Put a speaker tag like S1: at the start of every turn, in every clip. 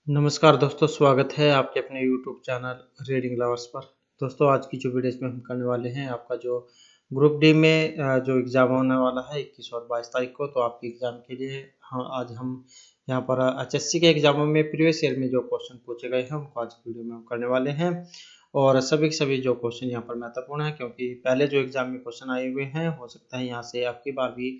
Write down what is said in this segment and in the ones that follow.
S1: नमस्कार दोस्तों, स्वागत है आपके अपने यूट्यूब चैनल रीडिंग लवर्स पर। दोस्तों, आज की जो वीडियो इसमें हम करने वाले हैं आपका जो ग्रुप डी में जो एग्ज़ाम होने वाला है 21 और 22 तारीख को, तो आपके एग्ज़ाम के लिए हाँ, आज हम यहाँ पर एचएससी के एग्ज़ामों में प्रीवियस ईयर में जो क्वेश्चन पूछे गए हैं उनको आज वीडियो में हम करने वाले हैं। और सभी के सभी जो क्वेश्चन यहाँ पर महत्वपूर्ण है, क्योंकि पहले जो एग्ज़ाम में क्वेश्चन आए हुए हैं, हो सकता है यहाँ से आपकी बार भी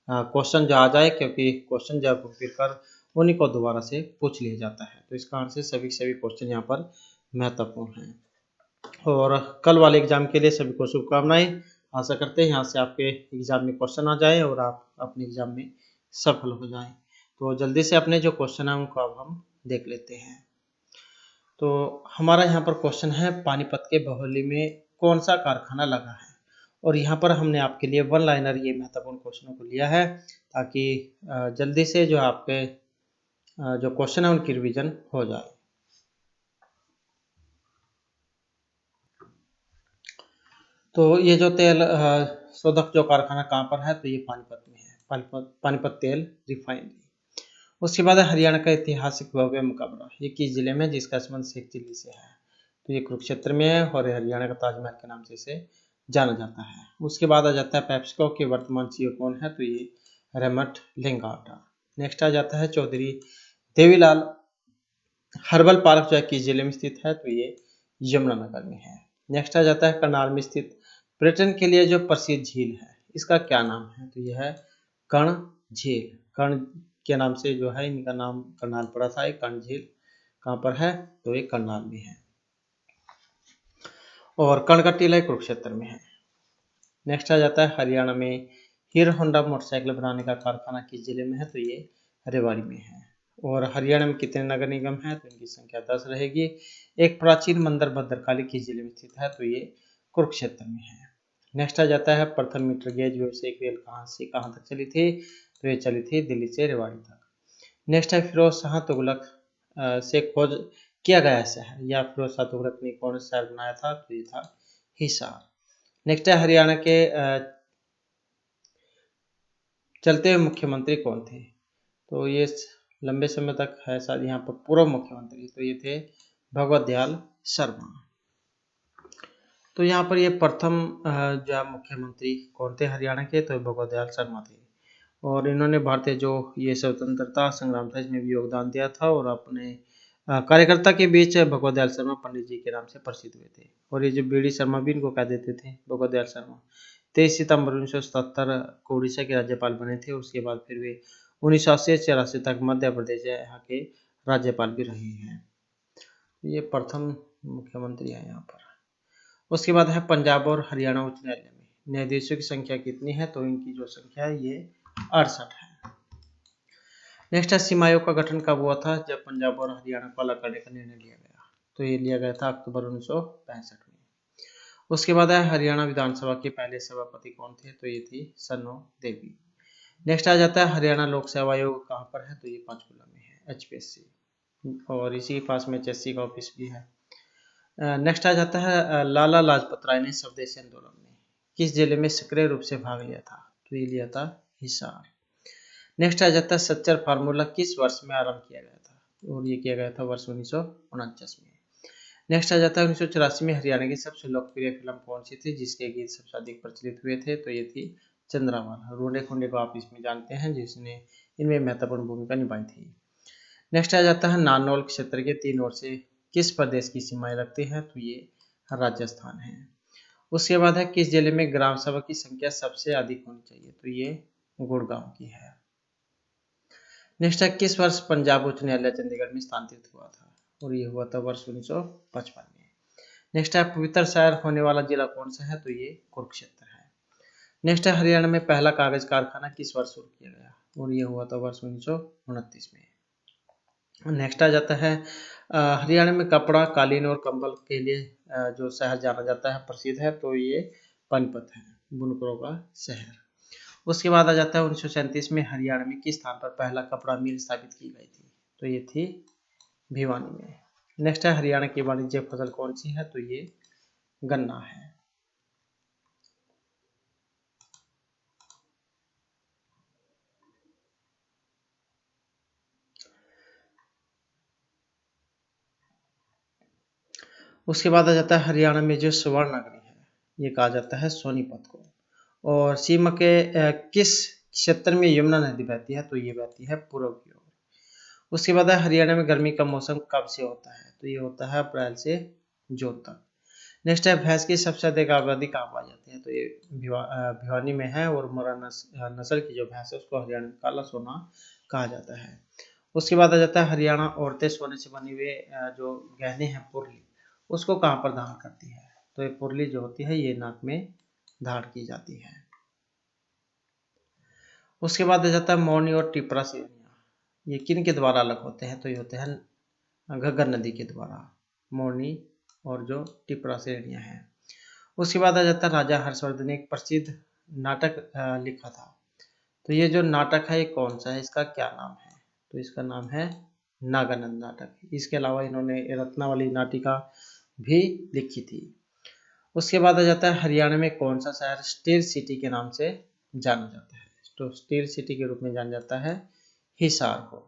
S1: क्वेश्चन जो आ जाए, क्योंकि क्वेश्चन जब फिर कर उन्हीं को दोबारा से पूछ लिया जाता है। तो इस कारण से सभी के सभी क्वेश्चन यहाँ पर महत्वपूर्ण हैं। और कल वाले एग्जाम के लिए सभी को शुभकामनाएं। आशा करते हैं यहाँ से आपके एग्जाम में क्वेश्चन आ जाए और आप अपने एग्जाम में सफल हो जाएं। तो जल्दी से अपने जो क्वेश्चन है उनको अब हम देख लेते हैं। तो हमारा यहाँ पर क्वेश्चन है, पानीपत के बहोली में कौन सा कारखाना लगा है। और यहाँ पर हमने आपके लिए वन लाइनर ये महत्वपूर्ण क्वेश्चनों को लिया है, ताकि जल्दी से जो आपके जो क्वेश्चन है उनकी रिवीजन हो जाए। तो ये जो तेल शोधक जो कारखाना कहाँ पर है, तो ये पानीपत में है, पानीपत तेल रिफाइनरी। उसके बाद है हरियाणा का ऐतिहासिक भव्य मकबरा, ये किस जिले में, जिसका संबंध शेख दिल्ली से है। तो ये कुरुक्षेत्र में है और हरियाणा का ताजमहल के नाम से इसे जाना जाता है। उसके बाद आ जाता है पेप्सिको के वर्तमान सीईओ कौन है, तो ये रेमट लिंगाटा। नेक्स्ट आ जाता है चौधरी देवीलाल हर्बल पार्क जो है किस जिले में स्थित है, तो ये यमुनानगर में है। नेक्स्ट आ जाता है करनाल में स्थित पर्यटन के लिए जो प्रसिद्ध झील है, इसका क्या नाम है, तो यह है कर्ण झील। कर्ण के नाम से जो है इनका नाम करनाल पड़ा था। ये कर्ण झील कहाँ पर है, तो ये करनाल में है। और कर्ण का टीला कुरुक्षेत्र में है। नेक्स्ट आ जाता है हरियाणा में हीरो होंडा मोटरसाइकिल बनाने का कारखाना किस जिले में है, तो ये रेवाड़ी में है। और हरियाणा में कितने नगर निगम हैं, तो इनकी संख्या 10 रहेगी। एक प्राचीन मंदिर भद्रकाली किस जिले में स्थित है, तो ये कुरुक्षेत्र में है। नेक्स्ट आ जाता है प्रथम मीटर गेज व्यवसायिक रेल कहाँ से कहाँ तक चली थी, तो ये चली थी दिल्ली से रेवाड़ी तक। नेक्स्ट है फिरोज शाह तुगलक से खोज किया गया शहर, या फिरोज शाह तुगलक ने कौन सा शहर बनाया था, तो ये था हिसार। नेक्स्ट है हरियाणा के चलते हुए मुख्यमंत्री कौन थे, तो ये लंबे समय तक है शायद यहाँ पर पूर्व मुख्यमंत्री, तो ये थे भगवत दयाल शर्मा। तो यहाँ पर ये प्रथम जो मुख्यमंत्री कौन थे हरियाणा के, तो भगवत दयाल शर्मा थे। और इन्होंने भारतीय जो ये स्वतंत्रता संग्राम था इसमें भी योगदान दिया था, और अपने कार्यकर्ता के बीच भगवत दयाल शर्मा पंडित जी के नाम से प्रसिद्ध हुए थे। और ये जो बीडी शर्मा भी इनको कह देते थे, भगवत दयाल शर्मा 23 सितंबर 1977 को उड़ीसा के राज्यपाल बने थे। उसके बाद फिर वे 1980 से 84 तक मध्य प्रदेश यहाँ के राज्यपाल भी रहे हैं। ये प्रथम मुख्यमंत्री है यहाँ पर। उसके बाद है पंजाब और हरियाणा उच्च न्यायालय में न्यायाधीशों की संख्या कितनी है, तो इनकी जो संख्या है ये 68 है। नेक्स्ट है सीमा आयोग का गठन कब हुआ था, जब पंजाब और हरियाणा को अलग करने का निर्णय लिया गया, तो ये लिया गया था अक्टूबर 1965 में। उसके बाद है हरियाणा विधानसभा के पहले सभापति कौन थे, तो ये थी सन्नो देवी। नेक्स्ट आ जाता है हरियाणा लोक सेवा आयोग कहाँ पर है, तो ये पंचकुला में है, HPSC, और इसी के पास में HSC का ऑफिस भी है। नेक्स्ट आ जाता है लाला लाजपत राय ने स्वदेशी आंदोलन में किस जिले में सक्रिय रूप से भाग लिया था, तो ये लिया था हिसार। नेक्स्ट आ जाता है सच्चर फार्मूला किस वर्ष में आरंभ किया गया था, और ये किया गया था वर्ष 1949 में। नेक्स्ट आ जाता है 1984 में हरियाणा की सबसे लोकप्रिय फिल्म कौन सी थी, जिसके गीत सबसे अधिक प्रचलित हुए थे, तो ये थी चंद्रावाला। रोडे खुंडे को आप इसमें जानते हैं, जिसने इनमें महत्वपूर्ण भूमिका निभाई थी। नेक्स्ट आ जाता है नारनौल क्षेत्र के 3 ओर से किस प्रदेश की सीमाएं लगती हैं, तो ये राजस्थान है। उसके बाद है किस जिले में ग्राम सभा की संख्या सबसे अधिक होनी चाहिए, तो ये गुड़गांव की है। नेक्स्ट है किस वर्ष पंजाब उच्च न्यायालय चंडीगढ़ में स्थानांतरित हुआ था, और ये हुआ था वर्ष 1955 में। नेक्स्ट है पवित्र शहर होने वाला जिला कौन सा है, तो ये कुरुक्षेत्र है। नेक्स्ट है हरियाणा में पहला कागज कारखाना किस वर्ष शुरू किया गया, और ये हुआ था वर्ष 1929 में। नेक्स्ट आ जाता है हरियाणा में कपड़ा, कालीन और कंबल के लिए जो शहर जाना जाता है, प्रसिद्ध है, तो ये पानीपत है, बुनकरों का शहर। उसके बाद आ जाता है 1937 में हरियाणा में किस स्थान पर पहला कपड़ा मिल स्थापित की गई थी, तो ये थी भिवानी में। नेक्स्ट है हरियाणा की वाणिज्य फसल कौन सी है, तो ये गन्ना है। उसके बाद आ जाता है हरियाणा में जो स्वर्ण नगरी है ये कहा जाता है सोनीपत को। और सीमा के किस क्षेत्र में यमुना नदी बहती है, तो ये बहती है पूर्व की ओर। उसके बाद है हरियाणा में गर्मी का मौसम कब से होता है, तो ये होता है अप्रैल से जून तक। नेक्स्ट है भैंस की सबसे अधिक आबादी कहाँ पाई जाती है, तो ये भिवानी में है। और मुर्रा नस्ल की जो भैंस है उसको हरियाणा में काला सोना कहा जाता है। उसके बाद आ जाता है हरियाणा औरतें सोने से बने हुए जो गहने हैं पुरली, उसको कहाँ पर धारण करती है, तो ये पुरली जो होती है ये नाक में धारण की जाती है। उसके बाद आ जाता है मौनी और टिपरा श्रेणियाँ, ये किन के द्वारा अलग होते हैं, तो ये होते हैं घग्गर नदी के द्वारा, मौनी और जो टिपरा श्रेणियाँ हैं। उसके बाद आ जाता है राजा हर्षवर्धन ने एक प्रसिद्ध नाटक लिखा था, तो ये जो नाटक है ये कौन सा है, इसका क्या नाम है, तो इसका नाम है नागानंद नाटक। इसके अलावा इन्होंने रत्नावली नाटिका भी लिखी थी। उसके बाद आ जाता है हरियाणा में कौन सा शहर स्टील सिटी के नाम से जाना जाता है, तो स्टील सिटी के रूप में जाना जाता है हिसार को।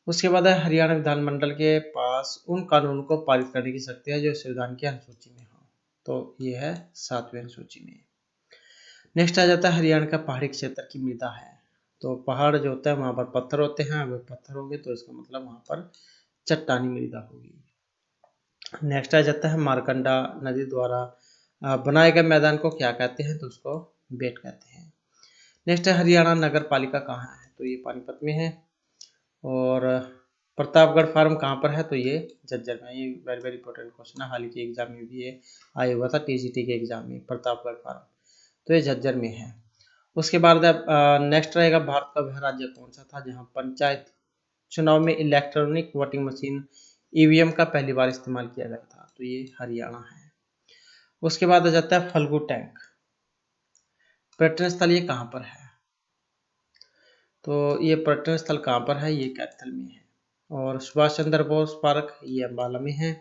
S1: उसके बाद है हरियाणा विधानमंडल के पास उन कानूनों को पारित करने की शक्ति है जो संविधान की अनुसूची में हो, तो ये है 7वीं अनुसूची में। नेक्स्ट आ जाता है हरियाणा का पहाड़ी क्षेत्र की मृदा है, तो पहाड़ जो होता है वहां पर पत्थर होते हैं, अगर पत्थर होंगे तो इसका मतलब वहां पर चट्टानी मृदा होगी। नेक्स्ट आ जाता है मारकंडा नदी द्वारा बनाए गए मैदान को क्या कहते हैं, तो उसको बेट कहते हैं। नेक्स्ट है हरियाणा नगर पालिका कहाँ है, तो ये पानीपत में है। और प्रतापगढ़ फार्म कहाँ पर है, तो ये झज्जर में। ये वेरी वेरी इंपॉर्टेंट क्वेश्चन है, हाल ही के एग्जाम में भी ये आया हुआ था टीजीटी के एग्जाम में, प्रतापगढ़ फार्म, तो ये झज्जर में है। उसके बाद नेक्स्ट रहेगा भारत का वह राज्य कौन सा था जहां पंचायत चुनाव में इलेक्ट्रॉनिक वोटिंग मशीन ईवीएम का पहली बार इस्तेमाल किया गया था, तो ये हरियाणा है। उसके बाद आ जाता है फल्गु टैंक, पर्यटन स्थल ये कहाँ पर है, तो ये पर्यटन स्थल कहाँ पर है, ये कैथल में है। और सुभाष चंद्र बोस पार्क ये अम्बाला में है।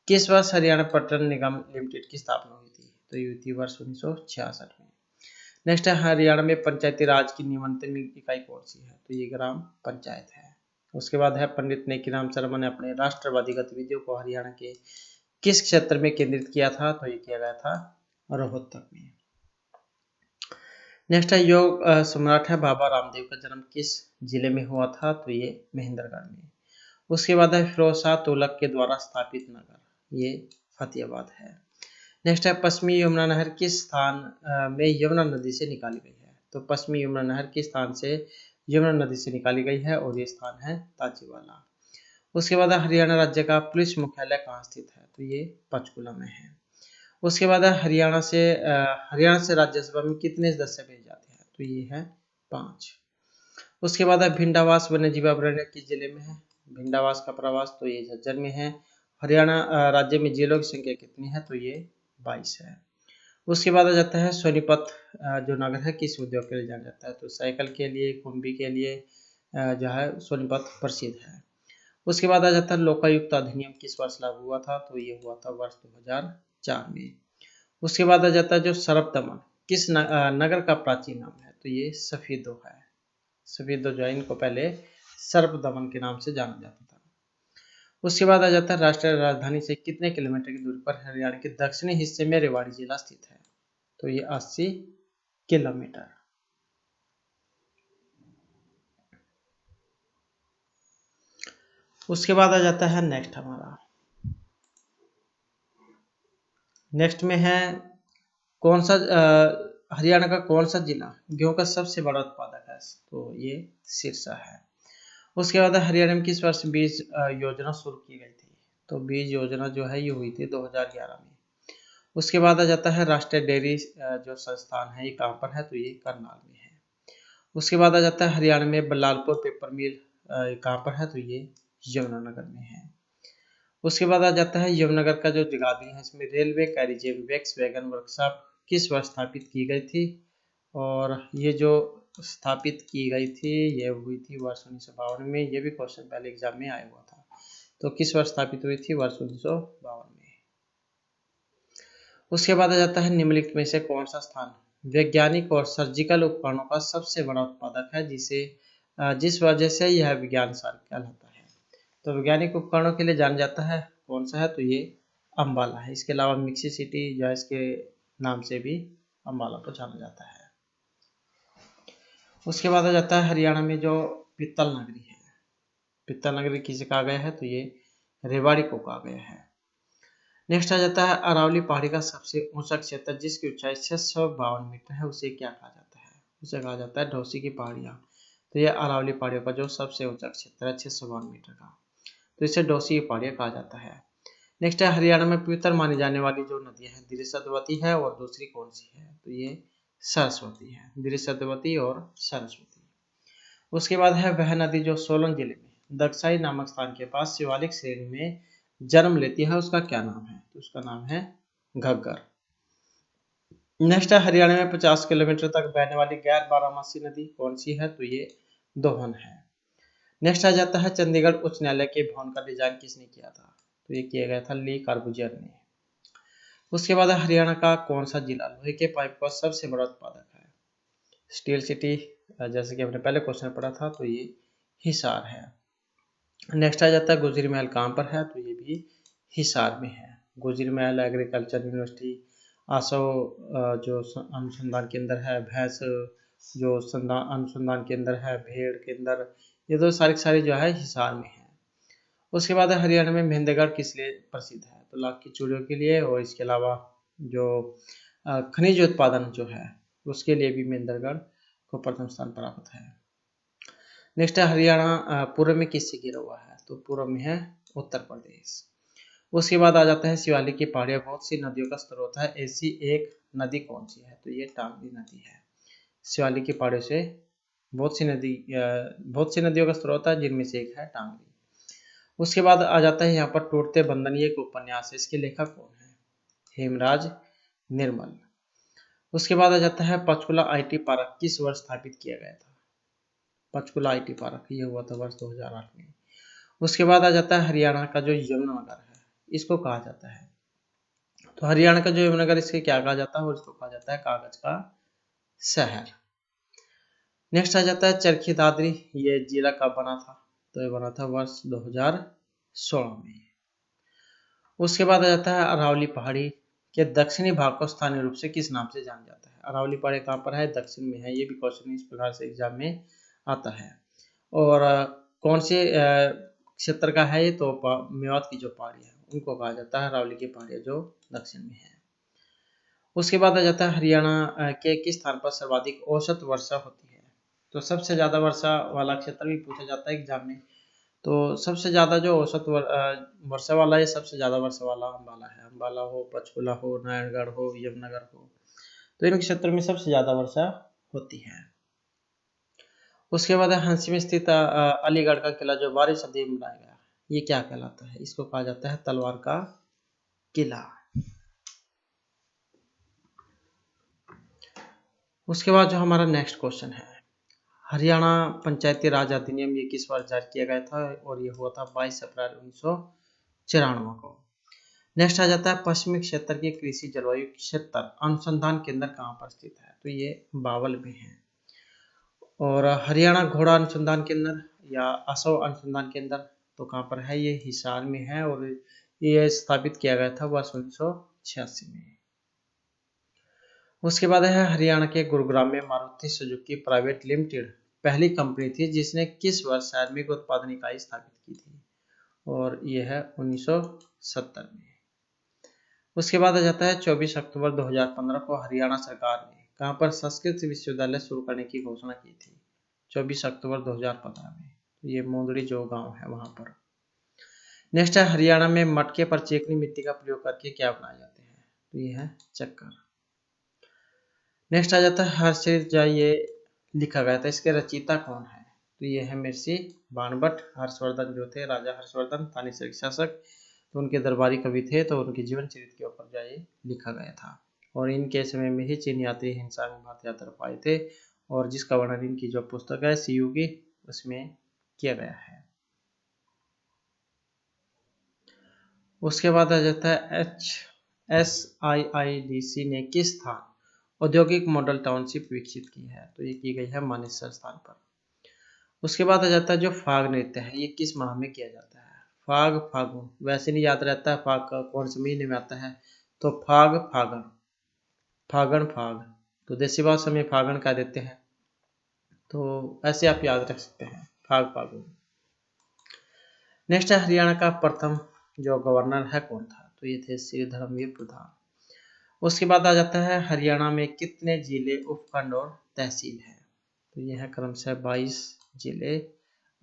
S1: किस वर्ष हरियाणा पर्यटन निगम लिमिटेड की स्थापना हुई थी, तो ये हुई थी वर्ष 1966 में। नेक्स्ट है हरियाणा में पंचायती राज की न्यूनतम इकाई कौन सी है, तो ये ग्राम पंचायत है। उसके बाद है पंडित नेकीराम शर्मा ने अपने राष्ट्रवादी गतिविधियों को हरियाणा के किस क्षेत्र में केंद्रित किया था, तो ये किया गया था रोहतक में। नेक्स्ट है योग सम्राट है बाबा रामदेव का जन्म किस जिले में हुआ था, तो ये महेंद्रगढ़ में। उसके बाद है फिरोज शाह तुगलक के द्वारा स्थापित नगर, ये फतेहाबाद है। नेक्स्ट है पश्चिमी यमुना नहर किस स्थान में यमुना नदी से निकाली गई है, तो पश्चिमी यमुना नहर किस स्थान से यमुना नदी से निकाली गई है, और ये स्थान है ताजीवाला। उसके बाद हरियाणा राज्य का पुलिस मुख्यालय कहाँ स्थित है, तो ये पंचकुला में है। उसके बाद हरियाणा से राज्यसभा में कितने सदस्य भेजे जाते हैं, तो ये है 5। उसके बाद भिंडावास वन्यजीव अभयारण्य किस जिले में है, भिंडावास का प्रवास, तो ये झज्जर में है। हरियाणा राज्य में जिलों की संख्या कितनी है, तो ये 22 है। उसके बाद आ जाता है सोनीपत जो नगर है किस उद्योग के लिए जाना जाता है, तो साइकिल के लिए, कुंभी के लिए जो है सोनीपत प्रसिद्ध है। उसके बाद आ जाता है लोकायुक्त अधिनियम किस वर्ष लागू हुआ था, तो ये हुआ था वर्ष 2004 में। उसके बाद आ जाता है जो सर्प दमन किस नगर का प्राचीन नाम है, तो ये सफेदो है। सफेदो जो है इनको पहले सर्प दमन के नाम से जाना जाता था। उसके बाद आ जाता है राष्ट्रीय राजधानी से कितने किलोमीटर की दूरी पर हरियाणा के दक्षिणी हिस्से में रेवाड़ी जिला स्थित है, तो ये 80 किलोमीटर। उसके बाद आ जाता है नेक्स्ट हमारा, नेक्स्ट में है कौन सा हरियाणा का कौन सा जिला गेहूं का सबसे बड़ा उत्पादक है, तो ये सिरसा है। उसके बाद हरियाणा में किस वर्ष बीज योजना शुरू की गई थी, तो बीज योजना जो है ये हुई थी 2011 में। उसके बाद आ जाता है राष्ट्रीय डेयरी जो संस्थान है ये कहाँ पर है, तो ये करनाल में है। उसके बाद आ जाता है हरियाणा में बल्लालपुर पेपर मिल कहाँ पर है, तो ये यमुनानगर में है। उसके बाद आ जाता है यमुनानगर का जो जगाधरी है इसमें रेलवे कैरिजेज वैक्स वैगन वर्कशॉप किस वर्ष स्थापित की गई थी, और ये जो स्थापित की गई थी ये हुई थी वर्ष 1952 में। ये भी क्वेश्चन पहले एग्जाम में आया हुआ था, तो किस वर्ष स्थापित हुई थी, वर्ष 1952 में। उसके बाद आ जाता है निम्नलिखित में से कौन सा स्थान वैज्ञानिक और सर्जिकल उपकरणों का सबसे बड़ा उत्पादक है, जिस वजह से यह विज्ञान सार कहलाता है, तो वैज्ञानिक उपकरणों के लिए जाना जाता है कौन सा है, तो ये अम्बाला है। इसके अलावा मिक्सी सिटी जो है इसके नाम से भी अम्बाला को जाना जाता है। उसके बाद आ जाता है हरियाणा में जो पित्तल नगरी है। पित्तल नगरी किसे कहा गया है, तो ये रेवाड़ी को कहा गया है। नेक्स्ट आ जाता है अरावली पहाड़ी का सबसे ऊंचा क्षेत्र जिसकी ऊंचाई 652 मीटर है, उसे क्या कहा जाता है, उसे कहा जाता है ढौसी की पहाड़ियाँ। तो ये अरावली पहाड़ियों का जो सबसे ऊंचा क्षेत्र है 652 मीटर का, तो इसे ढौसी की पहाड़ियाँ कहा जाता है। नेक्स्ट है हरियाणा में पवित्र मानी जाने वाली जो नदियाँ हैं, द्रिशद्वती है और दूसरी कौन सी है, तो ये सरस्वती है, द्रिशद्वती और सरस्वती। उसके बाद है वह नदी जो सोलन जिले में दक्षाई नामक स्थान के पास शिवालिक श्रेणी में जन्म लेती है, उसका क्या नाम है, तो उसका नाम है घग्गर। नेक्स्ट है हरियाणा में 50 किलोमीटर तक बहने वाली गैर बारामासी नदी कौन सी है, तो ये दोहन है। नेक्स्ट आ जाता है चंडीगढ़ उच्च न्यायालय के भवन का डिजाइन किसने किया था, तो ये किया गया था ली कार्बुजियर ने। उसके बाद हरियाणा का कौन सा जिला लोहे के पाइप का सबसे बड़ा उत्पादक है, स्टील सिटी, जैसे कि हमने पहले क्वेश्चन पढ़ा था, तो ये हिसार है। नेक्स्ट आ जाता है गुजरी महल कहाँ पर है, तो ये भी हिसार में है। गुजरी महल एग्रीकल्चर यूनिवर्सिटी, आसव जो अनुसंधान केंद्र है, भैंस जो अनुसंधान केंद्र है, भेड़ केंद्र, ये तो सारी जो है हिसार में है। उसके बाद हरियाणा में महेंद्रगढ़ किस लिए प्रसिद्ध है, तो लाख की चूड़ियों के लिए, और इसके अलावा जो खनिज उत्पादन जो है उसके लिए भी महेंद्रगढ़ को प्रथम स्थान प्राप्त है। नेक्स्ट है हरियाणा पूर्व में किससे घिरा हुआ है, तो पूर्व में है उत्तर प्रदेश। उसके बाद आ जाता है शिवालिक की पहाड़ियाँ बहुत सी नदियों का स्रोत है, ऐसी एक नदी कौन सी है, तो ये टांगरी नदी है। शिवालिक की पहाड़ियों से बहुत सी नदियों का स्रोत है, जिनमें से एक है टांगरी। उसके बाद आ जाता है यहाँ पर टूटते बंधन, ये एक उपन्यास है, इसके लेखक कौन है, हेमराज निर्मल। उसके बाद आ जाता है पंचकुला आईटी पार्क किस वर्ष स्थापित किया गया था, पंचकुला आईटी पार्क ये हुआ था वर्ष 2008 में। उसके बाद आ जाता है हरियाणा का जो यमुनानगर है इसको कहा जाता है, तो हरियाणा का जो यमुनानगर इसके क्या कहा जाता है, और इसको कहा जाता है कागज का शहर। नेक्स्ट आ जाता है चरखी दादरी, ये जिला कब बना था, तो ये बना था वर्ष 2016 में। उसके बाद आ जाता है अरावली पहाड़ी के दक्षिणी भाग को स्थानीय रूप से किस नाम से जाना जाता है, अरावली पहाड़ी कहाँ पर है, दक्षिण में है, ये भी क्वेश्चन इस प्रकार से एग्जाम में आता है। और कौन से क्षेत्र का है ये, तो मेवात की जो पहाड़ी है उनको कहा जाता है अरावली की पहाड़ियाँ जो दक्षिण में है। उसके बाद आ जाता है हरियाणा के किस स्थान पर सर्वाधिक औसत वर्षा होती है, तो सबसे ज्यादा वर्षा वाला क्षेत्र भी पूछा जाता है एग्जाम में, तो सबसे ज्यादा जो औसत वर्षा वाला है, सबसे ज्यादा वर्षा वाला अम्बाला है, अम्बाला हो, पंचकुला हो, नारायणगढ़ हो, यमुनानगर हो, तो इन क्षेत्रों में सबसे ज्यादा वर्षा होती है। उसके बाद हंसी में स्थित अलीगढ़ का किला जो 12वीं सदी में बनाया गया, ये क्या कहलाता है, इसको कहा जाता है तलवार का किला। उसके बाद जो हमारा नेक्स्ट क्वेश्चन है, हरियाणा पंचायती राज अधिनियम ये किस वर्ष जारी किया गया था, और ये हुआ था 22 अप्रैल 1994 को। नेक्स्ट आ जाता है पश्चिमी क्षेत्र के कृषि जलवायु क्षेत्र अनुसंधान केंद्र कहाँ पर स्थित है, तो ये बावल में है। और हरियाणा घोड़ा अनुसंधान केंद्र या असव अनुसंधान केंद्र तो कहाँ पर है, ये हिसार में है, और ये स्थापित किया गया था वर्ष 1986 में। उसके बाद है हरियाणा के गुरुग्राम में मारुति सुजुकी प्राइवेट लिमिटेड पहली कंपनी थी जिसने किस वर्ष कार्मिक उत्पादन इकाई स्थापित की थी, और यह है 1970 में। उसके बाद आ जाता है 24 अक्टूबर 2015 को हरियाणा सरकार ने कहाँ पर संस्कृत विश्वविद्यालय शुरू करने की घोषणा की थी, 24 अक्टूबर 2015 में, ये मोंदड़ी जो गांव है वहां पर। नेक्स्ट है हरियाणा में मटके पर चिकनी मिट्टी का प्रयोग करके क्या बनाए जाते हैं, तो ये है चक्कर। नेक्स्ट आ जाता है हर्षित ये लिखा गया था, इसके रचयिता कौन है, तो ये है महर्षि बाणभट्ट। हर्षवर्धन जो थे राजा हर्षवर्धन तानीसर के शासक, तो उनके दरबारी कवि थे, तो उनके जीवन चरित्र के ऊपर जो ये लिखा गया था। और इनके समय में ही चीन यात्री हिंसा में भारत यात्रा आए थे, और जिसका वर्णन इनकी जो पुस्तक है सीयू की उसमें किया गया है। उसके बाद आ जाता है SIIDC ने किस स्थान औद्योगिक मॉडल टाउनशिप विकसित की है, तो ये की गई है मानेसर स्थान पर। उसके बाद आ जाता है जो फाग नृत्य है ये किस माह में किया जाता है, फाग फागुन, वैसे नहीं याद रहता है फाग का कौन से महीने में आता है, तो फाग फागण, फागण फाग, तो देसी भाषा में फागण कह देते हैं, तो ऐसे आप याद रख सकते हैं फाग फागुन। नेक्स्ट है हरियाणा का प्रथम जो गवर्नर है कौन था, तो ये थे श्री धर्मवीर प्रधान। उसके बाद आ जाता है हरियाणा में कितने जिले, उपखंड और तहसील है, तो ये है क्रमशः 22 जिले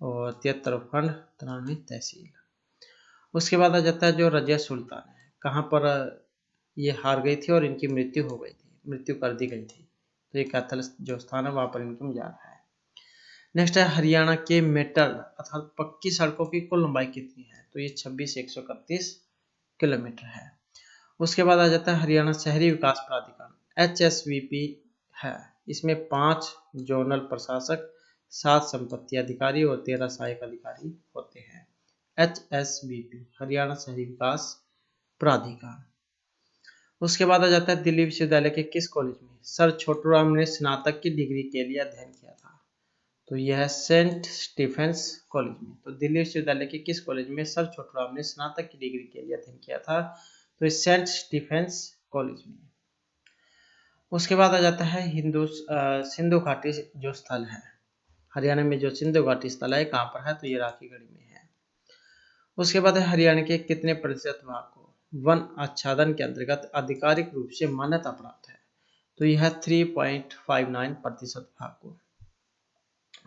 S1: और 73 उपखंड, 93 तहसील। उसके बाद आ जाता है जो रजिया सुल्तान है, कहाँ पर ये हार गई थी और इनकी मृत्यु हो गई थी, मृत्यु कर दी गई थी, तो ये कैथल जो स्थान है वहाँ पर इनकी मजार है। नेक्स्ट है हरियाणा के मेटल अर्थात पक्की सड़कों की कुल लंबाई कितनी है, तो ये 26,131 किलोमीटर है। उसके बाद आ जाता है हरियाणा शहरी विकास प्राधिकरण HSVP है, इसमें 5 जोनल प्रशासक, 7 संपत्ति अधिकारी और 13 सहायक अधिकारी होते हैं। HSVP हरियाणा शहरी विकास प्राधिकरण। उसके बाद आ जाता है दिल्ली विश्वविद्यालय के किस कॉलेज में सर छोटूराम ने स्नातक की डिग्री के लिए अध्ययन किया था, तो यह है सेंट स्टीफेंस कॉलेज में। तो दिल्ली विश्वविद्यालय के किस कॉलेज में सर छोटूराम ने स्नातक की डिग्री के लिए अध्ययन किया था, तो इस सेंट स्टीफेंस कॉलेज में। उसके बाद आ जाता है सिंधु घाटी जो स्थल है हरियाणा में, जो सिंधु घाटी स्थल है कहाँ पर है, तो ये राखीगढ़ी में है। उसके बाद है हरियाणा के कितने प्रतिशत भाग को वन आच्छादन के अंतर्गत आधिकारिक रूप से मान्यता प्राप्त है, तो यह 3.59% भाग को।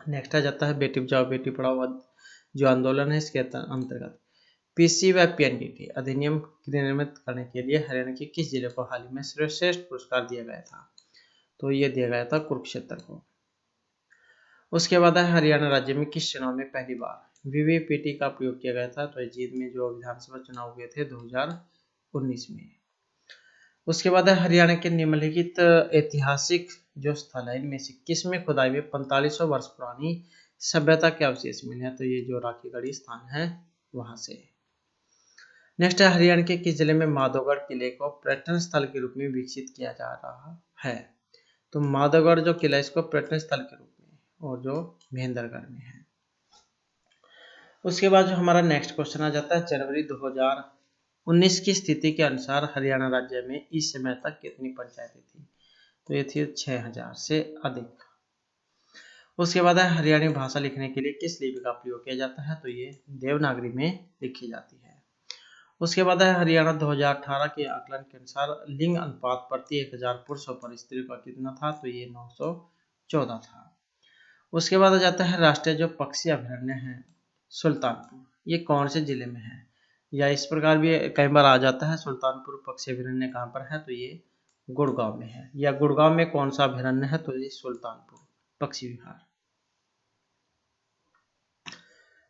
S1: नेक्स्ट आ जाता है बेटी बचाओ बेटी पढ़ाओ जो आंदोलन है, इसके अंतर्गत पीसी व पीएनडीटी अधिनियम क्रियान्वित करने के लिए हरियाणा के किस जिले को हाल ही में सर्वश्रेष्ठ पुरस्कार दिया गया था, तो ये दिया गया था कुरुक्षेत्र को। उसके बाद है हरियाणा राज्य में किस चुनाव में पहली बार वीवीपीटी का प्रयोग किया गया था, तो जींद में जो विधानसभा चुनाव हुए थे 2019 में। उसके बाद है हरियाणा के निम्नलिखित ऐतिहासिक जो स्थल है इनमें से किस में खुदाई में 4500 वर्ष पुरानी सभ्यता के अवशेष मिले हैं, तो ये जो राखीगढ़ी स्थान है वहां से। नेक्स्ट है हरियाणा के किस जिले में माधोगढ़ किले को पर्यटन स्थल के रूप में विकसित किया जा रहा है, तो माधोगढ़ जो किला इसको पर्यटन स्थल के रूप में और जो महेंद्रगढ़ में है। उसके बाद जो हमारा नेक्स्ट क्वेश्चन आ जाता है जनवरी 2019 की स्थिति के अनुसार हरियाणा राज्य में इस समय तक कितनी पंचायतें थी, तो ये थी 6000 से अधिक। उसके बाद है हरियाणवी भाषा लिखने के लिए किस लिपि का प्रयोग किया जाता है, तो ये देवनागरी में लिखी जाती है। उसके बाद है हरियाणा 2018 के आकलन के अनुसार लिंग अनुपात प्रति 1000 पुरुषों पर स्त्रियों का कितना था, तो ये 914 था। उसके बाद आ जाता है राष्ट्रीय जो पक्षी अभयारण्य है सुल्तानपुर, ये कौन से जिले में है, या इस प्रकार भी कई बार आ जाता है सुल्तानपुर पक्षी अभयारण्य कहाँ पर है, तो ये गुड़गांव में है, या गुड़गांव में कौन सा अभयारण्य है, तो ये सुल्तानपुर पक्षी विहार।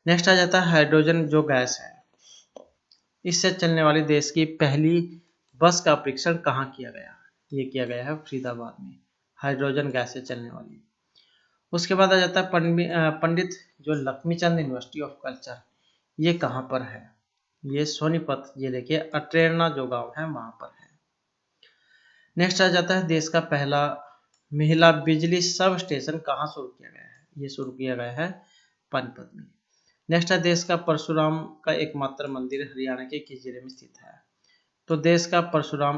S1: नेक्स्ट आ जाता है हाइड्रोजन जो गैस है इससे चलने वाली देश की पहली बस का परीक्षण कहाँ किया गया, ये किया गया है फरीदाबाद में, हाइड्रोजन गैस से चलने वाली। उसके बाद आ जाता है पंडित जो लक्ष्मीचंद यूनिवर्सिटी ऑफ कल्चर, ये कहाँ पर है, ये सोनीपत जिले के अट्रेरना जो गांव है वहां पर है। नेक्स्ट आ जाता है देश का पहला महिला बिजली सब स्टेशन कहाँ शुरू किया गया है, ये शुरू किया गया है पानीपत में। नेक्स्ट है देश का परशुराम का एकमात्र मंदिर हरियाणा के किस जिले में स्थित है, तो देश का परशुराम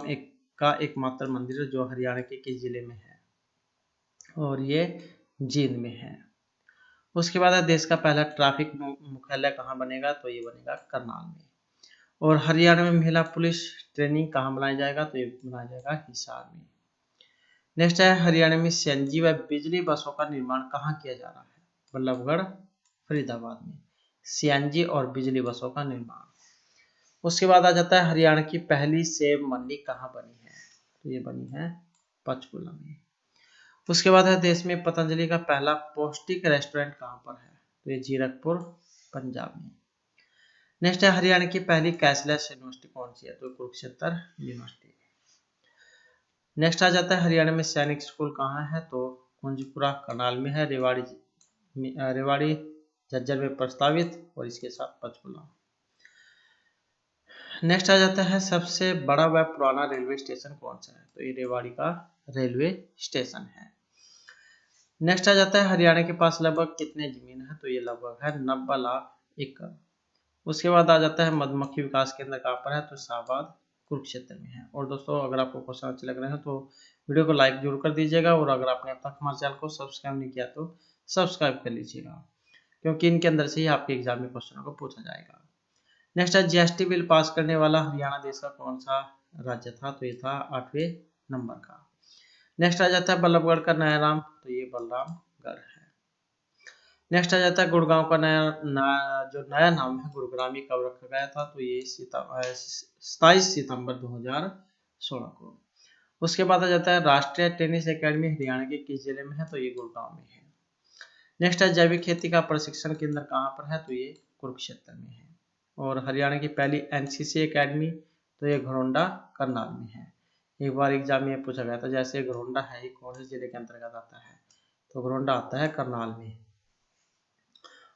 S1: का एकमात्र मंदिर जो हरियाणा के किस जिले में है, और ये जींद में है। उसके बाद है देश का पहला ट्रैफिक मुख्यालय कहाँ बनेगा, तो ये बनेगा करनाल में। और हरियाणा में महिला पुलिस ट्रेनिंग कहाँ बनाया जाएगा, तो ये बनाया जाएगा हिसार में। नेक्स्ट है हरियाणा में सीएनजी व बिजली बसों का निर्माण कहाँ किया जा रहा है, बल्लभगढ़ फरीदाबाद में सीएनजी और बिजली बसों का निर्माण। उसके बाद आ जाता है हरियाणा की पहली सेब मंडी कहाँ बनी है, तो ये बनी है पंचकुला में। उसके बाद है देश में पतंजलि का पहला पौष्टिक रेस्टोरेंट कहाँ पर है, तो ये जीरकपुर पंजाब में। नेक्स्ट है हरियाणा की पहली कैशलेस यूनिवर्सिटी कौन सी है, तो कुरुक्षेत्र यूनिवर्सिटी। नेक्स्ट आ जाता है हरियाणा में सैनिक स्कूल कहाँ है, तो कुंजपुरा करनाल में है, रेवाड़ी झज्जर में प्रस्तावित और इसके साथ पंचकुला। नेक्स्ट आ जाता है सबसे बड़ा व पुराना रेलवे स्टेशन कौन सा है, तो ये रेवाड़ी का रेलवे स्टेशन है। नेक्स्ट आ जाता है हरियाणा के पास लगभग कितने जमीन है, तो ये लगभग है 90 लाख एकड़। उसके बाद आ जाता है मधुमक्खी विकास केंद्र कहाँ पर है, तो शाहबाद कुरुक्षेत्र में है। और दोस्तों अगर आपको क्वेश्चन अच्छे लग रहे हैं तो वीडियो को लाइक जरूर कर दीजिएगा, और अगर आपने अब तक हमारे चैनल को सब्सक्राइब नहीं किया तो सब्सक्राइब कर लीजिएगा, क्योंकि इनके अंदर से ही आपके एग्जाम में क्वेश्चनों को पूछा जाएगा। नेक्स्ट है जीएसटी बिल पास करने वाला हरियाणा देश का कौन सा राज्य था, तो ये था 8वें नंबर का। नेक्स्ट आ जाता है बल्लभगढ़ का नया नाम, तो ये बलरामगढ़ है। नेक्स्ट आ जाता है गुड़गांव का जो नया नाम है गुरुग्राम, कब रखा गया था, तो ये 27 सितंबर 2016 को। उसके बाद आ जाता है राष्ट्रीय टेनिस एकेडमी हरियाणा के किस जिले में है, तो ये गुड़गांव में है। नेक्स्ट है जैविक खेती का प्रशिक्षण केंद्र कहाँ पर है, तो ये कुरुक्षेत्र में है। और हरियाणा की पहली एनसीसी एकेडमी, तो ये घरोंडा करनाल में है। एक बार एग्जाम में पूछा गया था, जैसे घरोंडा है ये कौन से जिले के अंतर्गत आता है, तो घरोंडा आता है करनाल में,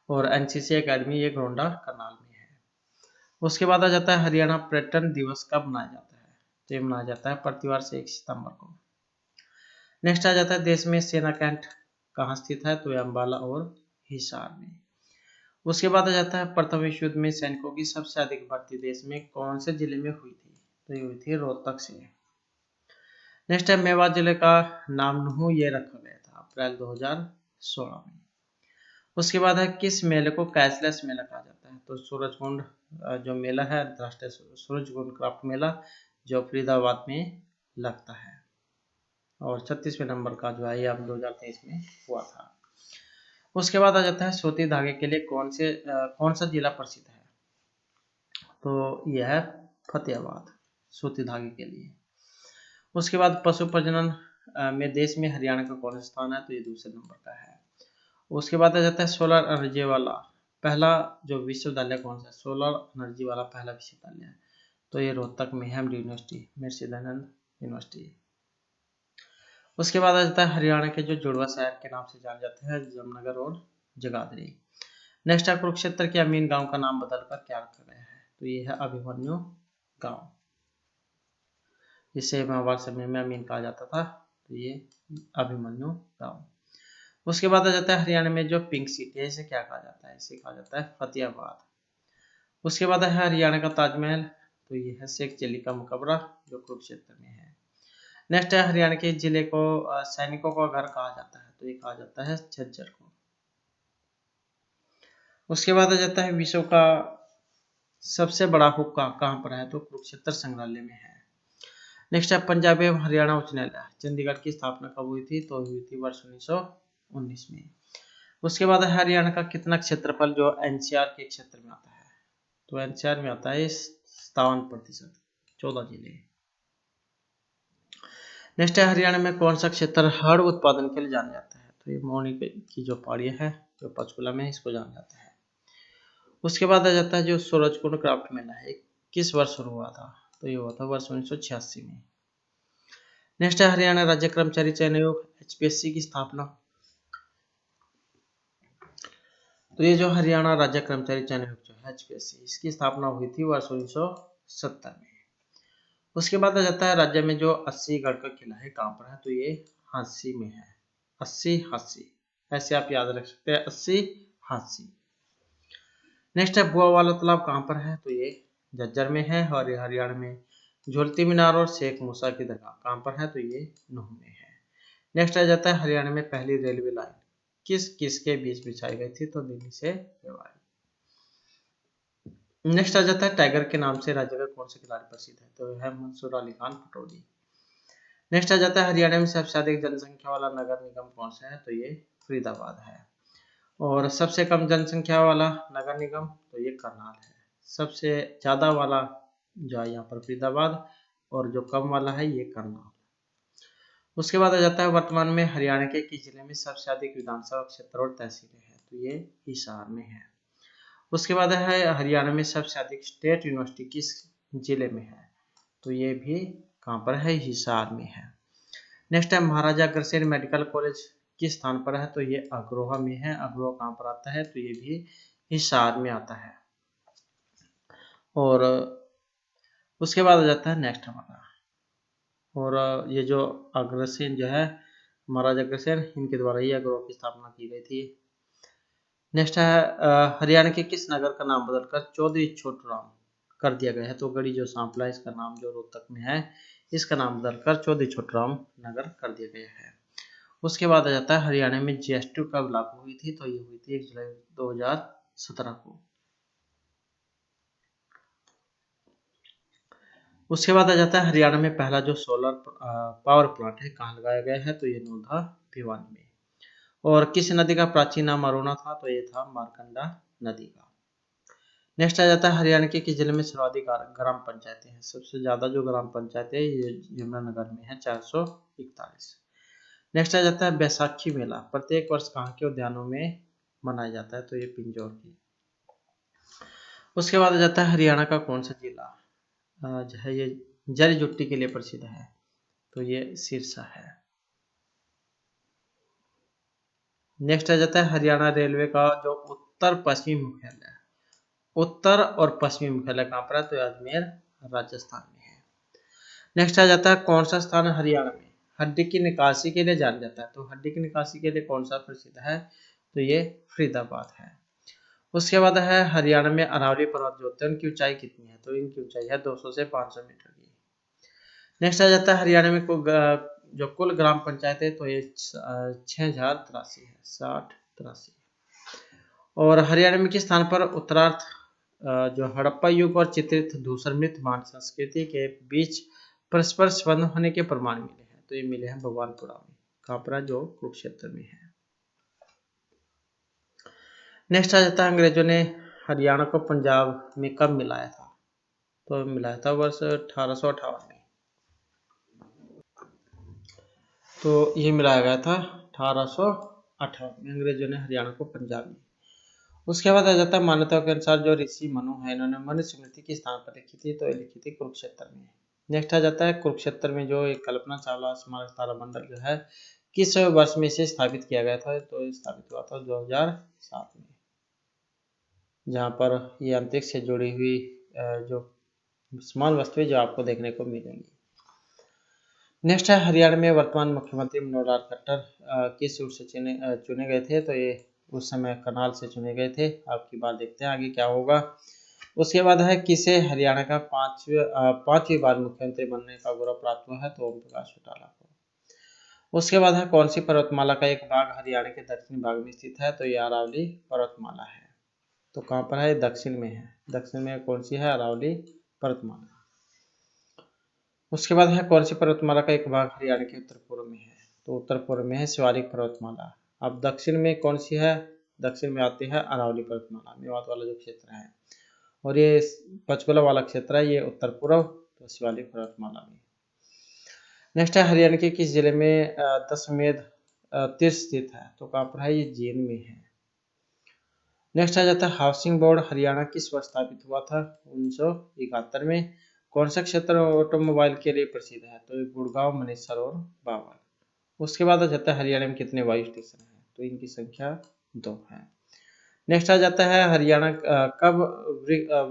S1: और एनसीसी एकेडमी ये घरोंडा करनाल में है। उसके बाद आ जाता है हरियाणा पर्यटन दिवस कब मनाया जाता है, तो ये मनाया जाता है प्रतिवर्ष 1 सितंबर को। नेक्स्ट आ जाता है देश में सेना कैंट कहाँ स्थित है, तो ये अम्बाला और हिसार में। उसके बाद आ जाता है प्रथम विश्व युद्ध में सैनिकों की सबसे अधिक भर्ती देश में कौन से जिले में हुई थी, तो ये हुई थी रोहतक से। नेक्स्ट है मेवात जिले का नाम नुहू ये रखा गया था अप्रैल 2016 में। उसके बाद है किस मेले को कैशलेस मेला कहा जाता है, तो सूरजकुंड जो मेला है अंतर्राष्ट्रीय सूरजकुंड क्राफ्ट मेला, जो फरीदाबाद में लगता है, और 36वें नंबर का जो है ये अब 2023 में हुआ था। उसके बाद आ जाता है सूती धागे के लिए कौन सा जिला प्रसिद्ध है, तो यह है फतेहाबाद सूती धागे के लिए। उसके बाद पशु प्रजनन में देश में हरियाणा का कौन सा स्थान है, तो ये दूसरे नंबर का है। उसके बाद आ जाता है सोलर एनर्जी वाला पहला जो विश्वविद्यालय कौन सा है, सोलर एनर्जी वाला पहला विश्वविद्यालय, तो ये रोहतक में है यूनिवर्सिटी, महर्षि दयानंद यूनिवर्सिटी। उसके बाद आ जाता है हरियाणा के जो जुड़वा शहर के नाम से जाने जाते हैं, जामनगर और जगाधरी। नेक्स्ट है कुरुक्षेत्र के अमीन गांव का नाम बदलकर क्या रखा गया है, तो ये है अभिमन्यु गांव, जिसे महाभारत समय में अमीन कहा जाता था, तो ये अभिमन्यु गांव। उसके बाद आ जाता है हरियाणा में जो पिंक सिटी है इसे क्या कहा जाता है, इसे कहा जाता है फतेहाबाद। उसके बाद है हरियाणा का ताजमहल, तो ये है शेख चिल्ली का मकबरा जो कुरुक्षेत्र में है। नेक्स्ट है हरियाणा के जिले को सैनिकों का घर कहा जाता है, तो ये कहा जाता है झज्जर को। उसके बाद आ जाता है विश्व का सबसे बड़ा हुक्का कहाँ पर है, तो कुरुक्षेत्र संग्रहालय में है। नेक्स्ट है पंजाब एवं हरियाणा उच्च न्यायालय चंडीगढ़ की स्थापना कब हुई थी, तो हुई थी वर्ष 1919 में। उसके बाद हरियाणा का कितना क्षेत्रफल जो एनसीआर के क्षेत्र में आता है, तो एनसीआर में आता है 57%, 14 जिले। नेक्स्ट है हरियाणा में कौन सा क्षेत्र हड़ उत्पादन के लिए जाना जाता है, तो ये मौनी की जो पहाड़ियां है जो पंचकुला में है इसको जाना जाता है। उसके बाद आ जाता है जो सूरजकुंड क्राफ्ट मेला है किस वर्ष शुरू हुआ था, तो ये हुआ था वर्ष 1986 में। नेक्स्ट है हरियाणा राज्य कर्मचारी चयन आयोग एचपीएससी की स्थापना, तो ये जो हरियाणा राज्य कर्मचारी चयन आयोग जो है एचपीएससी इसकी स्थापना हुई थी वर्ष 1970 में। उसके बाद आ जाता है राज्य में जो 80 गढ़ का किला है कहाँ पर है, तो ये हांसी में है, 80 हांसी, ऐसे आप याद रख सकते हैं 80 हांसी। नेक्स्ट है बुआ वाला तालाब कहाँ पर है, तो ये झज्जर में है। और हरियाणा में झोलती मीनार और शेख मूसा की दरगाह कहाँ पर है, तो ये नूह में है। नेक्स्ट आ जाता है हरियाणा में पहली रेलवे लाइन किस के बीच बिछाई गई थी, तो दिल्ली से रेवाड़ी। नेक्स्ट आ जाता है टाइगर के नाम से राज्य का कौन सा खिलाड़ी प्रसिद्ध है, तो है मंसूर अली खान पटौदी। नेक्स्ट आ जाता है हरियाणा में सबसे अधिक जनसंख्या वाला नगर निगम कौन सा है, तो ये फरीदाबाद है। और सबसे कम जनसंख्या वाला नगर निगम, तो ये करनाल है। सबसे ज्यादा वाला जो है यहाँ पर फरीदाबाद, और जो कम वाला है ये करनाल। उसके बाद आ जाता है वर्तमान में हरियाणा के किस जिले में सबसे अधिक विधानसभा क्षेत्र और तहसीलें हैं, तो ये हिसार में है। उसके बाद है हरियाणा में सबसे अधिक स्टेट यूनिवर्सिटी किस जिले में है, तो ये भी कहाँ पर है, हिसार में है। नेक्स्ट है महाराजा अग्रसेन मेडिकल कॉलेज किस स्थान पर है, तो ये अग्रोहा में है। अग्रोहा कहाँ पर आता है, तो ये भी हिसार में आता है। और उसके बाद आ जाता है नेक्स्ट हमारा, और ये जो अग्रसेन जो है महाराजा अग्रसेन इनके द्वारा ही अग्रोहा की स्थापना की गई थी। नेक्स्ट है हरियाणा के किस नगर का नाम बदलकर चौधरी छोटूराम कर दिया गया है। तो गढ़ी जो सांपला इसका नाम जो रोहतक में है, इसका नाम बदलकर चौधरी छोटूराम नगर कर दिया गया है। उसके बाद आ जाता है हरियाणा में जीएसटी कब लागू हुई थी। तो ये हुई थी 1 जुलाई 2017 को। उसके बाद आ जाता है हरियाणा में पहला जो सोलर पावर प्लांट है कहाँ लगाया गया है। तो ये नोधा भिवानी में। और किस नदी का प्राचीन नाम अरुणा था। तो ये था मार्कंडा नदी का। नेक्स्ट आ जाता है हरियाणा के किस जिले में सर्वाधिक ग्राम पंचायतें हैं। सबसे ज्यादा जो ग्राम पंचायतें ये यमुनानगर में है 441। नेक्स्ट आ जाता है बैसाखी मेला प्रत्येक वर्ष कहाँ के उद्यानों में मनाया जाता है। तो ये पिंजौर की। उसके बाद आ जाता है हरियाणा का कौन सा जिला जो है ये जड़ी जुट्टी के लिए प्रसिद्ध है। तो ये सिरसा है। नेक्स्ट आ जाता है हरियाणा रेलवे का जो उत्तर पश्चिमी मुख्यालय, उत्तर और पश्चिमी मुख्यालय कहाँ पर है। तो अजमेर राजस्थान में है। नेक्स्ट आ जाता है कौन सा स्थान हरियाणा में हड्डी की निकासी के लिए जाना जाता है। तो हड्डी की निकासी के लिए कौन सा प्रसिद्ध है। तो ये फरीदाबाद है। उसके बाद है हरियाणा में अरावली पर्वत जो होते हैं उनकी ऊंचाई कितनी है। तो इनकी ऊंचाई है 200 से 500 मीटर की। नेक्स्ट आ जाता है हरियाणा में जो कुल ग्राम पंचायत है तो ये 6083 है, 6083। और हरियाणा में किस स्थान पर उत्तरार्थ जो हड़प्पा युग और चित्रित धूसर मृत मानव संस्कृति के बीच परस्पर संबंध होने के प्रमाण मिले हैं। तो ये मिले हैं भगवानपुरा में, कापरा जो कुरुक्षेत्र में है। नेक्स्ट आ जाता है अंग्रेजों ने हरियाणा को पंजाब में कब मिलाया था। तो मिलाया था वर्ष 1858 में। तो ये मिलाया गया था 1858 में अंग्रेजों ने हरियाणा को पंजाब में। उसके बाद आ जाता है मान्यताओं के अनुसार जो ऋषि मनु है इन्होंने मनुस्मृति किस स्थान पर लिखी थी। तो ये लिखी थी कुरुक्षेत्र में। नेक्स्ट आ जाता है कुरुक्षेत्र में जो एक कल्पना चावला स्मारक तारामंडल जो है किस वर्ष में इसे स्थापित किया गया था। तो स्थापित हुआ था 2007 में, जहाँ पर ये अंतरिक्ष से जुड़ी हुई जो समान वस्तुएं जो आपको देखने को मिलेंगी। नेक्स्ट है हरियाणा में वर्तमान मुख्यमंत्री मनोहर लाल खट्टर किस सीट से चुने गए थे। तो ये उस समय करनाल से चुने गए थे। आपकी बात देखते हैं आगे क्या होगा। उसके बाद है किसे हरियाणा का पांचवी बार मुख्यमंत्री बनने का गौरव प्राप्त हुआ है। तो ओम प्रकाश चौटाला को। उसके बाद है कौन सी पर्वतमाला का एक भाग हरियाणा के दक्षिणी भाग में स्थित है। तो ये अरावली पर्वतमाला है। तो कहाँ पर है, दक्षिण में है। दक्षिण में कौन सी है, अरावली पर्वतमाला। उसके बाद है कौन सी पर्वतमाला का एक भाग हरियाणा के उत्तर पूर्व में है। तो उत्तर पूर्व में है शिवालिक पर्वतमाला। अब दक्षिण में कौन सी है, दक्षिण में आती है अरावली पर्वतमाला, मेवात वाला जो क्षेत्र है। और ये पंचकुला वाला क्षेत्र है ये उत्तर पूर्व, तो शिवालिक पर्वतमाला में। नेक्स्ट है हरियाणा के किस जिले में दशमेध तीर्थ स्थित है। तो कहाँ पर है, ये जींद में है। नेक्स्ट आ जाता है हाउसिंग बोर्ड हरियाणा किस वर्ष स्थापित हुआ था, 1971 में। कौन सा क्षेत्र ऑटोमोबाइल के लिए प्रसिद्ध है। तो गुड़गांव, मनेसर और बावल। उसके बाद आ जाता है हरियाणा में कितने वायु स्टेशन हैं। तो इनकी संख्या 2 है। नेक्स्ट आ जाता है हरियाणा कब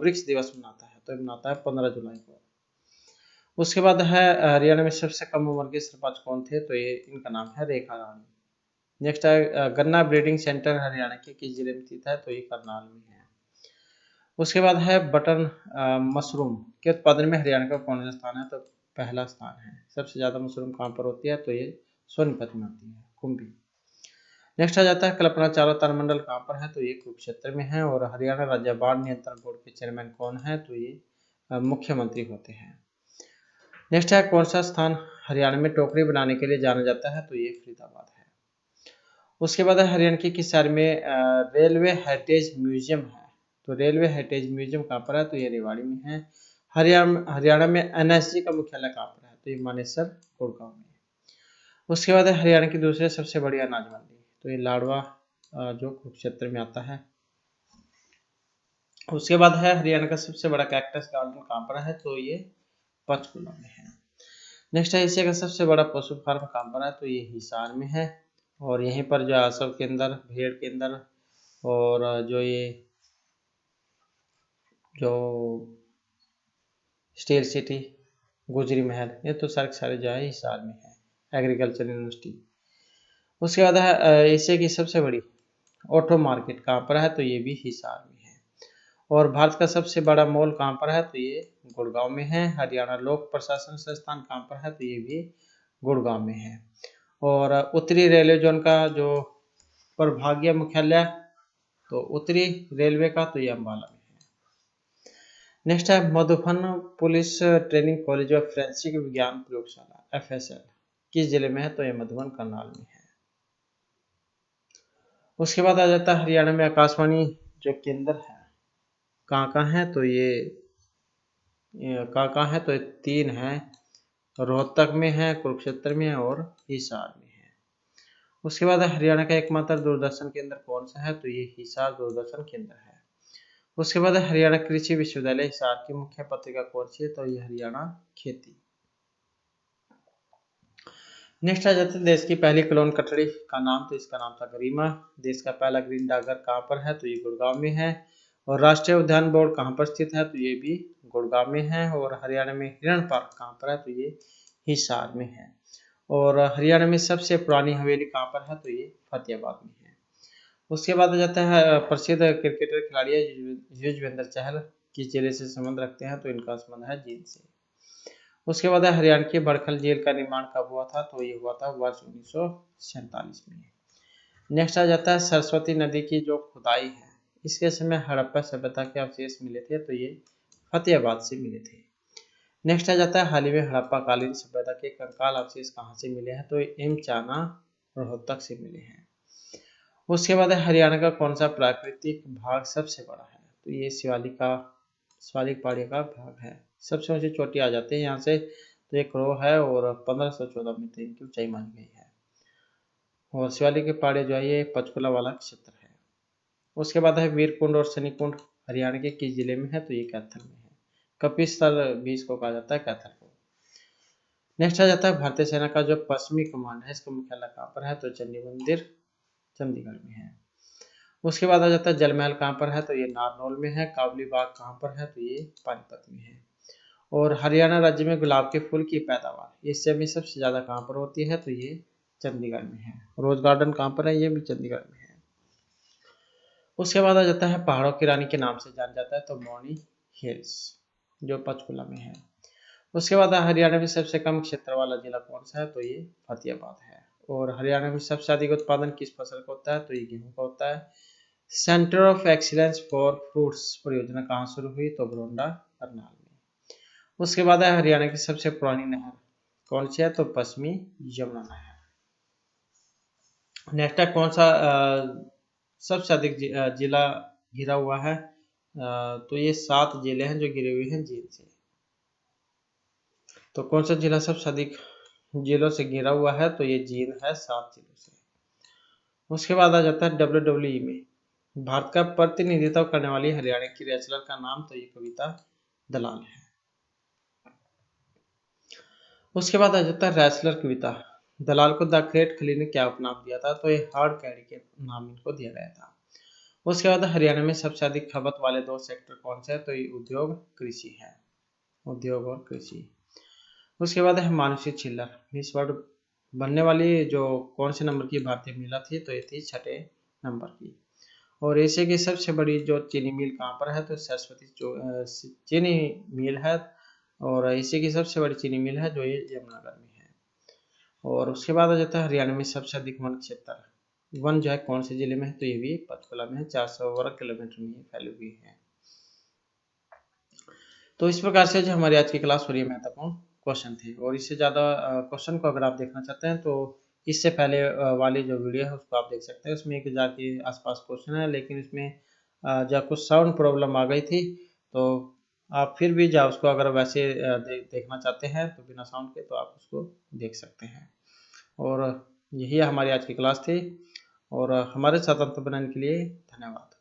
S1: वृक्ष दिवस मनाता है। तो मनाता है 15 जुलाई को। उसके बाद है हरियाणा में सबसे कम उम्र के सरपंच कौन थे। तो ये इनका नाम है रेखा रानी। नेक्स्ट है गन्ना ब्रीडिंग सेंटर हरियाणा के किस जिले में स्थित है। तो ये करनाल में है। उसके बाद है बटन मशरूम के उत्पादन में हरियाणा का कौन सा स्थान है। तो पहला स्थान है। सबसे ज्यादा मशरूम कहाँ पर होती है। तो ये सोनीपत में होती है, कुंभी। नेक्स्ट आ जाता है कल्पना चावला तारामंडल कहाँ पर है। तो ये कुरुक्षेत्र में है। और हरियाणा राज्य बाढ़ नियंत्रण बोर्ड के चेयरमैन कौन है। तो ये मुख्यमंत्री होते हैं। नेक्स्ट है कौन सा स्थान हरियाणा में टोकरी बनाने के लिए जाना जाता है। तो ये फरीदाबाद है। उसके बाद हरियाणा के किस शहर में रेलवे हेरिटेज म्यूजियम है। तो रेलवे हेरिटेज म्यूजियम कहाँ पर है। तो ये रेवाड़ी में है। हरियाणा में एनएसजी का मुख्यालय कहाँ पर है। तो ये मानेसर गुड़गांव में। उसके बाद हरियाणा की दूसरी सबसे बड़ी अनाज मंडी। तो ये लाडवा जो कुरुक्षेत्र में आता है। उसके बाद है हरियाणा का सबसे बड़ा कैक्टस गार्डन कहाँ पर है। तो ये पंचकुला में है। नेक्स्ट है एशिया का सबसे बड़ा पशु फार्म कहाँ पर है। तो ये हिसार में है। और यहीं पर जो आसव के अंदर, भेड़ के अंदर, और जो ये जो स्टील सिटी, गुजरी महल, ये तो सारे जो है हिसार में है, एग्रीकल्चर यूनिवर्सिटी। उसके बाद है एशिया की सबसे बड़ी ऑटो मार्केट कहाँ पर है, तो ये भी हिसार में है। और भारत का सबसे बड़ा मॉल कहाँ पर है, तो ये गुड़गांव में है। हरियाणा लोक प्रशासन संस्थान कहाँ पर है, तो ये भी गुड़गांव में है। और उत्तरी रेलवे जोन का जो प्रभागीय मुख्यालय, तो उत्तरी रेलवे का, तो ये अम्बाला में है। नेक्स्ट है Madhuban police training college of forensic विज्ञान प्रयोगशाला FSL किस जिले में है, तो ये मधुबन करनाल में है। उसके बाद आ जाता है हरियाणा में आकाशवाणी जो केंद्र है कहाँ कहाँ है, तो ये कहाँ कहाँ है, तो ये 3 है। रोहतक में है, कुरुक्षेत्र में है और हिसार में है। उसके बाद हरियाणा का एकमात्र दूरदर्शन केंद्र कौन सा है, तो ये हिसार दूरदर्शन केंद्र है। उसके बाद हरियाणा कृषि विश्वविद्यालय हिसार की मुख्य पत्रिका कौन सी है, तो ये हरियाणा खेती। नेक्स्ट आ जाता है देश की पहली क्लोन कटड़ी का नाम, तो इसका नाम था गरिमा। देश का पहला ग्रीन डाकघर कहाँ पर है, तो ये गुड़गांव में है। और राष्ट्रीय उद्यान बोर्ड कहाँ पर स्थित है, तो ये भी गुड़गांव में है। और हरियाणा में हिरण पार्क कहाँ पर है, तो ये हिसार में है। और हरियाणा में सबसे पुरानी हवेली कहाँ पर है, तो ये फतेहाबाद में है। उसके बाद आ जाता है प्रसिद्ध क्रिकेटर खिलाड़ी युजवेंद्र चहल किस जिले से संबंध रखते हैं, तो इनका संबंध है जींद से। उसके बाद हरियाणा की बड़खल झील का निर्माण कब हुआ था, तो ये हुआ था वर्ष 1947 में। नेक्स्ट आ जाता है सरस्वती नदी की जो खुदाई है, इसके समय हड़प्पा सभ्यता के अवशेष मिले थे, तो ये फतेहाबाद से मिले थे। नेक्स्ट आ जाता है हाल ही में हड़प्पा कालीन सभ्यता के कंकाल अवशेष कहाँ से मिले हैं, तो एम चाना रोहतक से मिले हैं। उसके बाद हरियाणा का कौन सा प्राकृतिक भाग सबसे बड़ा है, तो ये शिवालिक पहाड़ी का भाग है। सबसे ऊंची चोटी आ जाती है यहाँ से, तो एक रो है और 1514 मीटर इनकी ऊंचाई मानी गई है। और शिवालिक की पहाड़ी जो है ये पंचकुला वाला क्षेत्र है। उसके बाद है वीरकुंड और शनिकुंड हरियाणा के किस जिले में है, तो ये कैथल में है। कपिस्थल भी इसको कहा जाता है, कैथल को। नेक्स्ट आ जाता है भारतीय सेना का जो पश्चिमी कमांड है, इसका मुख्यालय कहाँ पर है, तो चंडी मंदिर चंडीगढ़ में है। उसके बाद आ जाता है जलमहल कहाँ पर है, तो ये नारनौल में है। काबुली बाग कहाँ पर है, तो ये पानीपत में है। और हरियाणा राज्य में गुलाब के फूल की पैदावार एशिया में सबसे ज्यादा कहाँ पर होती है, तो ये चंडीगढ़ में है। रोज गार्डन कहाँ पर है, ये भी चंडीगढ़ में है। उसके बाद आ जाता है पहाड़ों की रानी के नाम से जाना जाता है, तो मौनी हिल्स जो पंचकुला में है। उसके बाद हरियाणा में सबसे कम क्षेत्र वाला जिला कौन सा है, तो ये फतेहाबाद है। और हरियाणा में सबसे अधिक उत्पादन किस फसल का होता है, तो ये गेहूं का होता है। Centre of excellence for fruits परियोजना कहाँ शुरू हुई, तो बरोंडा करनाल में। उसके बाद है हरियाणा की सबसे पुरानी नहर कौन सी है, तो पश्चिमी यमुना नहर। नेक्स्ट है कौन सा सबसे अधिक जिला घिरा हुआ है, तो ये 7 जिले हैं जो घिरे हुए हैं झील से। तो कौन सा जिला सबसे अधिक जिलों से घिरा हुआ है, तो ये जींद है 7 जिलों से। उसके बाद आ जाता है WWE में भारत का प्रतिनिधित्व करने वाली हरियाणा की रेसलर का नाम, तो ये कविता दलाल है। उसके बाद आ जाता है रेसलर कविता दलाल को द ग्रेट खली ने क्या उपनाम दिया था, तो ये हार्ड कैरी के नाम इनको दिया गया था। उसके बाद हरियाणा में सबसे अधिक खपत वाले 2 सेक्टर कौन से है, तो ये उद्योग कृषि है, उद्योग और कृषि। उसके बाद है मानुषी छिल्लर मिस वर्ल्ड बनने वाली जो कौन से नंबर की भारतीय महिला थी, तो ये थी 6ठे नंबर की। और एशिया की सबसे बड़ी जो चीनी मिल कहाँ पर है, तो सरस्वती चीनी मिल है। और एशिया की सबसे बड़ी चीनी मिल है जो ये यमुनानगर में है। और उसके बाद आ जाता है हरियाणा में सबसे अधिक वन क्षेत्र वन जो है कौन से जिले में है, तो ये भी पंचकुला में है। 400 वर्ग किलोमीटर में फैली हुई है। तो इस प्रकार से जो हमारी आज की क्लास हो रही है महत्वपूर्ण क्वेश्चन थे। और इससे ज़्यादा क्वेश्चन को अगर आप देखना चाहते हैं तो इससे पहले वाली जो वीडियो है उसको आप देख सकते हैं। उसमें 1000 के आसपास क्वेश्चन है, लेकिन इसमें जब कुछ साउंड प्रॉब्लम आ गई थी, तो आप फिर भी जाओ उसको अगर वैसे देखना चाहते हैं तो बिना साउंड के, तो आप उसको देख सकते हैं। और यही हमारी आज की क्लास थी। और हमारे साथ अंत बनाने के लिए धन्यवाद।